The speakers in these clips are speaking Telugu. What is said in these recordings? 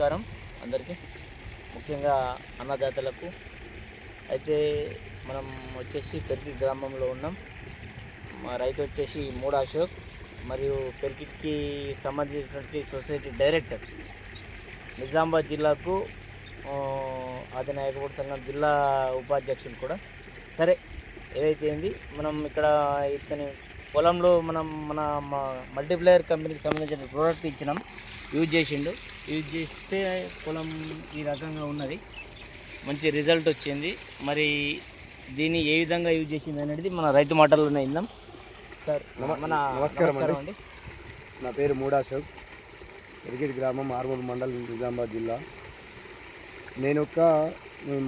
నమస్కారం అందరికీ, ముఖ్యంగా అన్నదాతలకు. అయితే మనం వచ్చేసి పెర్కిట్ గ్రామంలో ఉన్నాం. మా రైతు వచ్చేసి మూడా అశోక్, మరియు పెర్కిట్కి సంబంధించినటువంటి సొసైటీ డైరెక్టర్, నిజామాబాద్ జిల్లాకు ఆదినాయకపూడి సంఘం జిల్లా ఉపాధ్యక్షులు కూడా. సరే, ఏదైతే ఏంది, మనం ఇక్కడ ఇతని పొలంలో మన మల్టీప్లేయర్ కంపెనీకి సంబంధించిన ప్రోడక్ట్ ఇచ్చినాం. యూజ్ చేస్తే పొలం ఈ రకంగా ఉన్నది, మంచి రిజల్ట్ వచ్చింది. మరి దీన్ని ఏ విధంగా యూజ్ చేసింది అనేది మన రైతు మాటల్లోనే విందాం. సార్ నమస్కారం అండి. నా పేరు మూడా అశోక్, పెర్కిట్ గ్రామం, ఆర్మూర్ మండలం, నిజామాబాద్ జిల్లా. నేను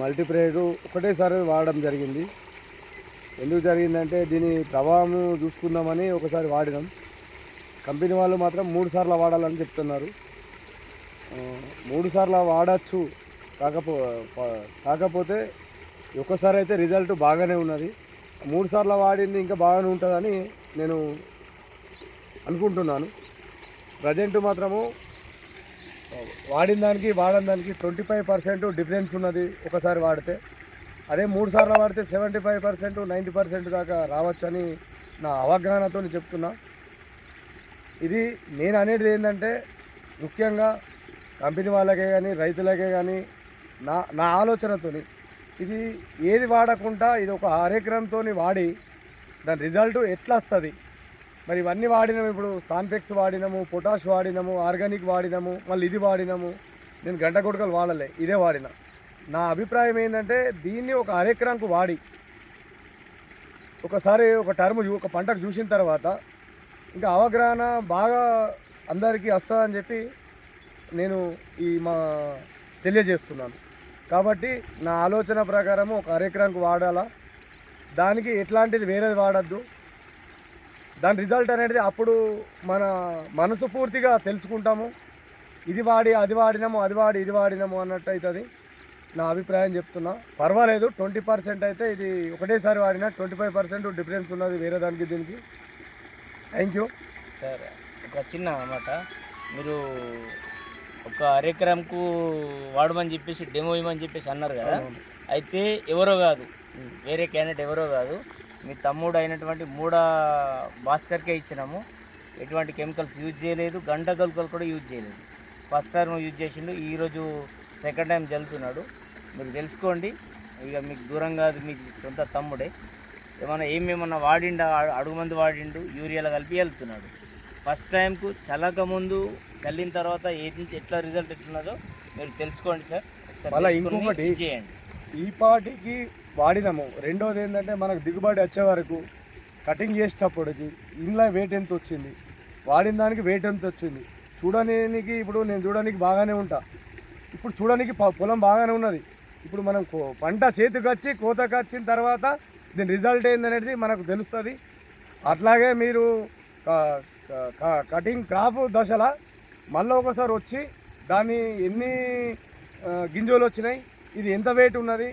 మల్టీప్లేయర్ ఒకటేసారి వాడడం జరిగింది. ఎందుకు జరిగిందంటే దీని ప్రభావం చూసుకుందామని ఒకసారి వాడినాం. కంపెనీ వాళ్ళు మాత్రం 3 సార్లు వాడాలని చెప్తున్నారు. 3 సార్లు వాడచ్చు, కాకపోతే ఒక్కసారి అయితే రిజల్ట్ బాగానే ఉన్నది. 3 సార్లు వాడింది ఇంకా బాగానే ఉంటుందని నేను అనుకుంటున్నాను. ప్రజెంట్ మాత్రము వాడిన దానికి 25% డిఫరెన్స్ ఉన్నది ఒకసారి వాడితే. అదే 3 సార్లు వాడితే 75%, 90% దాకా రావచ్చని నా అవగాహనతో చెప్తున్నా. ఇది నేను అనేది ఏంటంటే, ముఖ్యంగా కంపెనీ వాళ్ళకే కానీ రైతులకే కానీ నా ఆలోచనతో ఇది ఏది వాడకుండా ఇది ఒక అరెకరంతో వాడి దాని రిజల్ట్ ఎట్లా వస్తుంది. మరి ఇవన్నీ వాడినాము, ఇప్పుడు సాన్ఫెక్స్ వాడినాము, పొటాష్ వాడినాము, ఆర్గానిక్ వాడినాము, మళ్ళీ ఇది వాడినాము. నేను గంట కొడుకలు వాడలే, ఇదే వాడిన. నా అభిప్రాయం ఏంటంటే, దీన్ని ఒక అరెకరంకు వాడి ఒకసారి ఒక పంటకు చూసిన తర్వాత ఇంకా అవగాహన బాగా అందరికీ వస్తుందని చెప్పి నేను తెలియజేస్తున్నాను. కాబట్టి నా ఆలోచన ప్రకారము ఒక అరెకరంకు వాడాలా, దానికి ఎట్లాంటిది వేరేది వాడద్దు. దాని రిజల్ట్ అనేది అప్పుడు మన మనసు పూర్తిగా తెలుసుకుంటాము. ఇది వాడి అది వాడినాము, అది వాడి ఇది వాడినాము అన్నట్టు అవుతుంది. నా అభిప్రాయం చెప్తున్నా. పర్వాలేదు, 20% అయితే ఇది ఒకటేసారి వాడినా 25% డిఫరెన్స్ ఉన్నది వేరే దానికి దీనికి. Thank you sir. ఒక చిన్న మాట, మీరు ఒక అరెకరంకు వాడమని చెప్పేసి డెమో ఇవ్వమని చెప్పేసి అన్నారు కదా. అయితే ఎవరో కాదు, వేరే క్యాండిడేట్ ఎవరో కాదు, మీ తమ్ముడు అయినటువంటి మూడా భాస్కర్కే ఇచ్చినాము. ఎటువంటి కెమికల్స్ యూజ్ చేయలేదు, గంట కలుకలు కూడా యూజ్ చేయలేదు. ఫస్ట్ టైం యూజ్ చేసిండు, ఈరోజు సెకండ్ టైం జల్లుతున్నాడు. మీరు తెలుసుకోండి. ఇక మీకు దూరం కాదు, మీ సొంత తమ్ముడే. ఏమేమన్నా వాడిండా, అడుగు మంది వాడిండు, యూరియాలో కలిపి వెళ్తున్నాడు. ఫస్ట్ టైంకు చల్లకముందు చల్లిన తర్వాత ఎట్లా రిజల్ట్ ఎట్లున్నదో మీరు తెలుసుకోండి సార్. అలా ఇంకొకటి చేయండి, ఈ పాటికి వాడినాము. రెండోది ఏంటంటే, మనకు దిగుబడి వచ్చే వరకు కటింగ్ చేసేటప్పటికి ఇంట్లో వెయిట్ ఎంత వచ్చింది, వాడిన దానికి వెయిట్ ఎంత వచ్చింది చూడడానికి. ఇప్పుడు నేను చూడడానికి బాగానే ఉంటా, ఇప్పుడు చూడడానికి పొలం బాగానే ఉన్నది. ఇప్పుడు మనం పంట చేతికి వచ్చి కోతకు వచ్చిన తర్వాత దీని రిజల్ట్ ఏందనేది మనకు తెలుస్తుంది. అట్లాగే మీరు కటింగ్ క్రాప్ దశలో మళ్ళీ ఒకసారి వచ్చి దాన్ని ఎన్ని గింజలు వచ్చినాయి, ఇది ఎంత వెయిట్ ఉన్నది,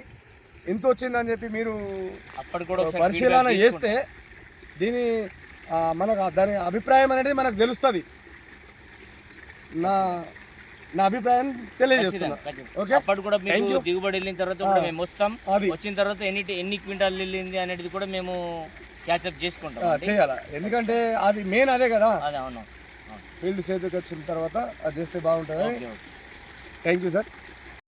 ఎంత వచ్చిందని చెప్పి మీరు అప్పటి కూడా పరిశీలన చేస్తే దాని అభిప్రాయం అనేది మనకు తెలుస్తుంది. నా అభిప్రాయం తెలియజేస్తున్నా. ఓకే, అప్పుడు కూడా మీకు దిగుబడి వెళ్ళిన తర్వాత కూడా మేము వస్తాం. వచ్చిన తర్వాత ఎన్ని క్వింటాలు వెళ్ళింది అనేది కూడా మేము క్యాచప్ చేసుకుంటాం, చేయాలి. ఎందుకంటే అది మెయిన్ అదే కదా. అవును, ఫీల్డ్ చేతికి వచ్చిన తర్వాత అది చేస్తే బాగుంటుంది. Thank you sir.